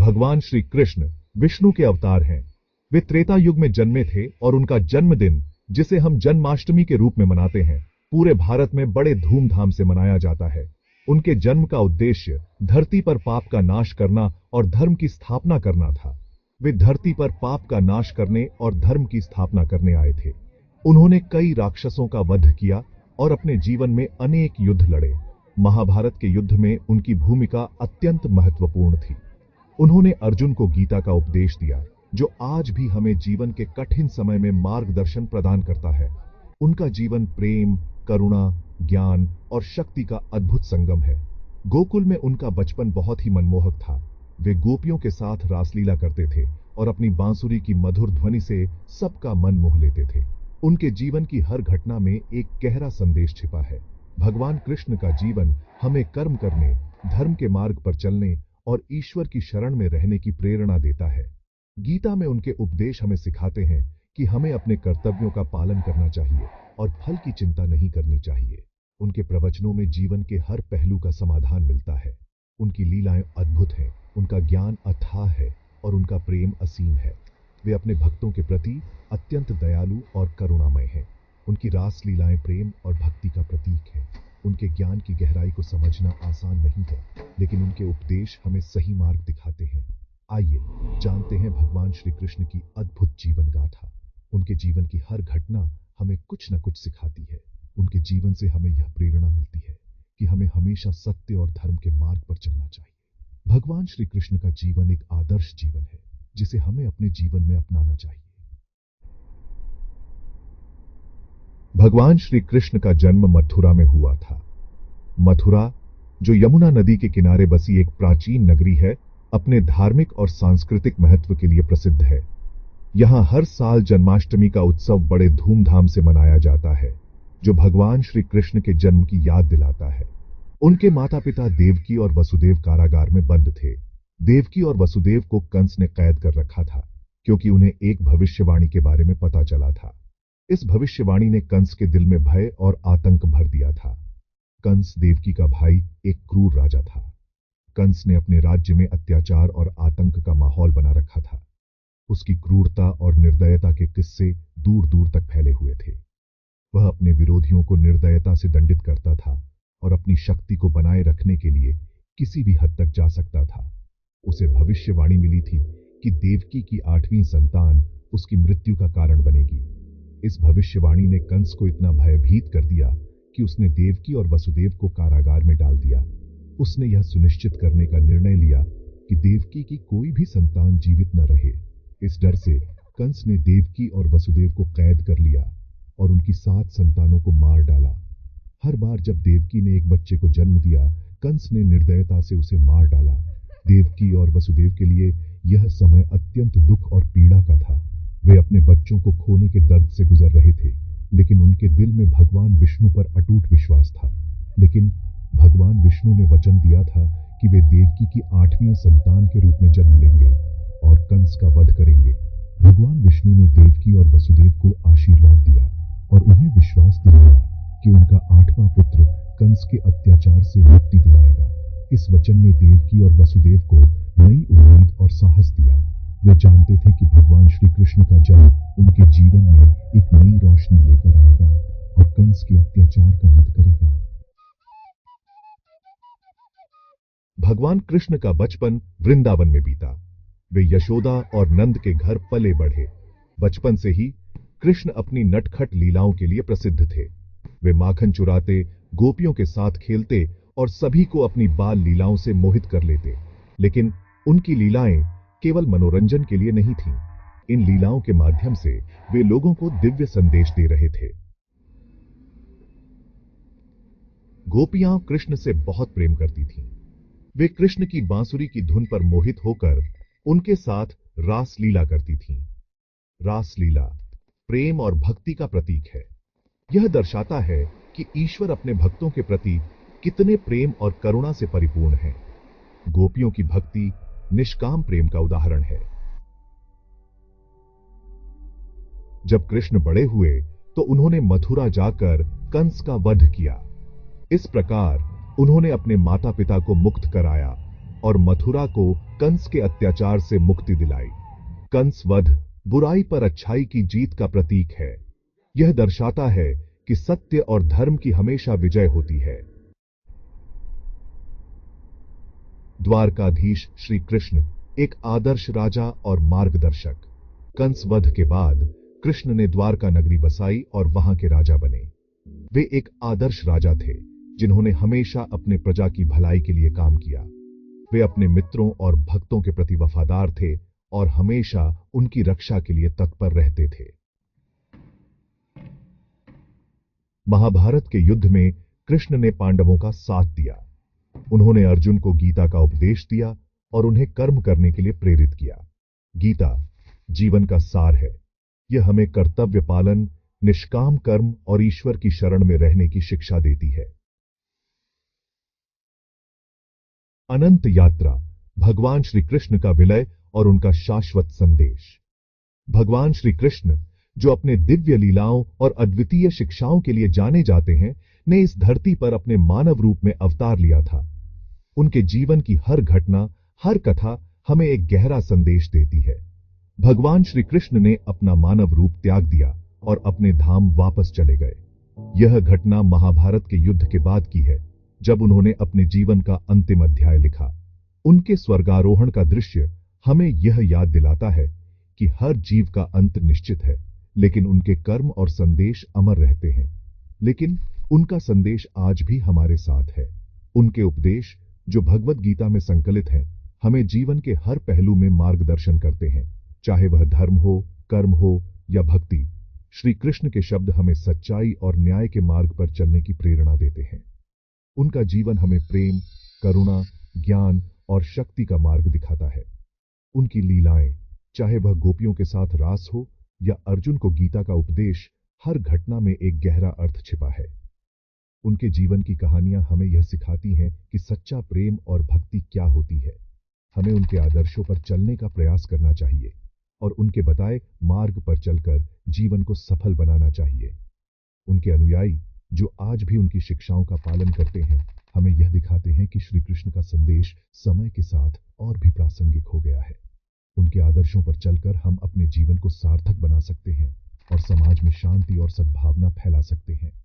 भगवान श्री कृष्ण विष्णु के अवतार हैं। वे त्रेता युग में जन्मे थे और उनका जन्मदिन, जिसे हम जन्माष्टमी के रूप में मनाते हैं, पूरे भारत में बड़े धूमधाम से मनाया जाता है। उनके जन्म का उद्देश्य धरती पर पाप का नाश करना और धर्म की स्थापना करना था। वे धरती पर पाप का नाश करने और धर्म की स्थापना करने आए थे। उन्होंने कई राक्षसों का वध किया और अपने जीवन में अनेक युद्ध लड़े। महाभारत के युद्ध में उनकी भूमिका अत्यंत महत्वपूर्ण थी। उन्होंने अर्जुन को गीता का उपदेश दिया, जो आज भी हमें जीवन के कठिन समय में मार्गदर्शन प्रदान करता है। उनका जीवन प्रेम, करुणा, ज्ञान और शक्ति का अद्भुत संगम है। गोकुल में उनका बचपन बहुत ही मनमोहक था। वे गोपियों के साथ रासलीला करते थे और अपनी बांसुरी की मधुर ध्वनि से सबका मन मोह लेते थे। उनके जीवन की हर घटना में एक गहरा संदेश छिपा है। भगवान कृष्ण का जीवन हमें कर्म करने, धर्म के मार्ग पर चलने और ईश्वर की शरण में रहने की प्रेरणा देता है। गीता में उनके उपदेश हमें सिखाते हैं कि हमें अपने कर्तव्यों का पालन करना चाहिए और फल की चिंता नहीं करनी चाहिए। उनके प्रवचनों में जीवन के हर पहलू का समाधान मिलता है। उनकी लीलाएं अद्भुत हैं, उनका ज्ञान अथाह है और उनका प्रेम असीम है। वे अपने भक्तों के प्रति अत्यंत दयालु और करुणामय हैं। उनकी रास लीलाएं प्रेम और भक्ति का प्रतीक है। उनके ज्ञान की गहराई को समझना आसान नहीं है, लेकिन उनके उपदेश हमें सही मार्ग दिखाते हैं। आइए जानते हैं भगवान श्री कृष्ण की अद्भुत जीवन गाथा। उनके जीवन की हर घटना हमें कुछ न कुछ सिखाती है। उनके जीवन से हमें यह प्रेरणा मिलती है कि हमें हमेशा सत्य और धर्म के मार्ग पर चलना चाहिए। भगवान श्री कृष्ण का जीवन एक आदर्श जीवन है, जिसे हमें अपने जीवन में अपनाना चाहिए। भगवान श्री कृष्ण का जन्म मथुरा में हुआ था। मथुरा, जो यमुना नदी के किनारे बसी एक प्राचीन नगरी है, अपने धार्मिक और सांस्कृतिक महत्व के लिए प्रसिद्ध है। यहां हर साल जन्माष्टमी का उत्सव बड़े धूमधाम से मनाया जाता है, जो भगवान श्री कृष्ण के जन्म की याद दिलाता है। उनके माता पिता देवकी और वसुदेव कारागार में बंद थे। देवकी और वसुदेव को कंस ने कैद कर रखा था, क्योंकि उन्हें एक भविष्यवाणी के बारे में पता चला था। इस भविष्यवाणी ने कंस के दिल में भय और आतंक भर दिया था। कंस देवकी का भाई एक क्रूर राजा था। कंस ने अपने राज्य में अत्याचार और आतंक का माहौल बना रखा था। उसकी क्रूरता और निर्दयता के किस्से दूर दूर तक फैले हुए थे। वह अपने विरोधियों को निर्दयता से दंडित करता था और अपनी शक्ति को बनाए रखने के लिए किसी भी हद तक जा सकता था। उसे भविष्यवाणी मिली थी कि देवकी की 8वीं संतान उसकी मृत्यु का कारण बनेगी। इस भविष्यवाणी ने कंस को इतना भयभीत कर दिया कि उसने देवकी और वसुदेव को कारागार में डाल दिया। उसने यह सुनिश्चित करने का निर्णय लिया कि देवकी की कोई भी संतान जीवित न रहे। इस डर से कंस ने देवकी और वसुदेव को कैद कर लिया और उनकी 7 संतानों को मार डाला। हर बार जब देवकी ने एक बच्चे को जन्म दिया, कंस ने निर्दयता से उसे मार डाला। देवकी और वसुदेव के लिए यह समय अत्यंत दुख और पीड़ा का था। वे अपने बच्चों को खोने के दर्द से गुजर रहे थे, लेकिन उनके दिल में भगवान विष्णु पर अटूट विश्वास था। लेकिन भगवान विष्णु ने वचन दिया था कि वे देवकी की 8वीं संतान के रूप में जन्म लेंगे और कंस का वध करेंगे। भगवान विष्णु ने देवकी और वसुदेव को आशीर्वाद दिया और उन्हें विश्वास दिलाया कि उनका 8वां पुत्र कंस के अत्याचार से मुक्ति दिलाएगा। इस वचन ने देवकी और वसुदेव को नई उम्मीद और साहस दिया। वे जानते थे कि भगवान श्री कृष्ण का जन्म उनके जीवन में एक नई रोशनी लेकर आएगा और कंस के अत्याचार का अंत करेगा। भगवान कृष्ण का बचपन वृंदावन में बीता। वे यशोदा और नंद के घर पले बढ़े। बचपन से ही कृष्ण अपनी नटखट लीलाओं के लिए प्रसिद्ध थे। वे माखन चुराते, गोपियों के साथ खेलते और सभी को अपनी बाल लीलाओं से मोहित कर लेते। लेकिन उनकी लीलाएं केवल मनोरंजन के लिए नहीं थीं। इन लीलाओं के माध्यम से वे लोगों को दिव्य संदेश दे रहे थे। गोपियां कृष्ण से बहुत प्रेम करती थीं। वे कृष्ण की बांसुरी की धुन पर मोहित होकर उनके साथ रास लीला करती थीं। रास लीला प्रेम और भक्ति का प्रतीक है। यह दर्शाता है कि ईश्वर अपने भक्तों के प्रति कितने प्रेम और करुणा से परिपूर्ण है। गोपियों की भक्ति निष्काम प्रेम का उदाहरण है। जब कृष्ण बड़े हुए तो उन्होंने मथुरा जाकर कंस का वध किया। इस प्रकार उन्होंने अपने माता पिता को मुक्त कराया और मथुरा को कंस के अत्याचार से मुक्ति दिलाई। कंस वध बुराई पर अच्छाई की जीत का प्रतीक है। यह दर्शाता है कि सत्य और धर्म की हमेशा विजय होती है। द्वारकाधीश श्री कृष्ण एक आदर्श राजा और मार्गदर्शक। कंस वध के बाद कृष्ण ने द्वारका नगरी बसाई और वहां के राजा बने। वे एक आदर्श राजा थे जिन्होंने हमेशा अपने प्रजा की भलाई के लिए काम किया। वे अपने मित्रों और भक्तों के प्रति वफादार थे और हमेशा उनकी रक्षा के लिए तत्पर रहते थे। महाभारत के युद्ध में कृष्ण ने पांडवों का साथ दिया। उन्होंने अर्जुन को गीता का उपदेश दिया और उन्हें कर्म करने के लिए प्रेरित किया। गीता जीवन का सार है। यह हमें कर्तव्य पालन, निष्काम कर्म और ईश्वर की शरण में रहने की शिक्षा देती है। अनंत यात्रा भगवान श्री कृष्ण का विलय और उनका शाश्वत संदेश। भगवान श्री कृष्ण जो अपने दिव्य लीलाओं और अद्वितीय शिक्षाओं के लिए जाने जाते हैं, ने इस धरती पर अपने मानव रूप में अवतार लिया था। उनके जीवन की हर घटना, हर कथा हमें एक गहरा संदेश देती है। भगवान श्री कृष्ण ने अपना मानव रूप त्याग दिया और अपने धाम वापस चले गए। यह घटना महाभारत के युद्ध के बाद की है, जब उन्होंने अपने जीवन का अंतिम अध्याय लिखा। उनके स्वर्गारोहण का दृश्य हमें यह याद दिलाता है कि हर जीव का अंत निश्चित है, लेकिन उनके कर्म और संदेश अमर रहते हैं। लेकिन उनका संदेश आज भी हमारे साथ है। उनके उपदेश जो भगवत गीता में संकलित हैं, हमें जीवन के हर पहलू में मार्गदर्शन करते हैं, चाहे वह धर्म हो, कर्म हो या भक्ति। श्री कृष्ण के शब्द हमें सच्चाई और न्याय के मार्ग पर चलने की प्रेरणा देते हैं। उनका जीवन हमें प्रेम, करुणा, ज्ञान और शक्ति का मार्ग दिखाता है। उनकी लीलाएं, चाहे वह गोपियों के साथ रास हो या अर्जुन को गीता का उपदेश, हर घटना में एक गहरा अर्थ छिपा है। उनके जीवन की कहानियां हमें यह सिखाती हैं कि सच्चा प्रेम और भक्ति क्या होती है। हमें उनके आदर्शों पर चलने का प्रयास करना चाहिए और उनके बताए मार्ग पर चलकर जीवन को सफल बनाना चाहिए। उनके अनुयायी जो आज भी उनकी शिक्षाओं का पालन करते हैं, हमें यह दिखाते हैं कि श्री कृष्ण का संदेश समय के साथ और भी प्रासंगिक हो गया है। उनके आदर्शों पर चलकर हम अपने जीवन को सार्थक बना सकते हैं और समाज में शांति और सद्भावना फैला सकते हैं।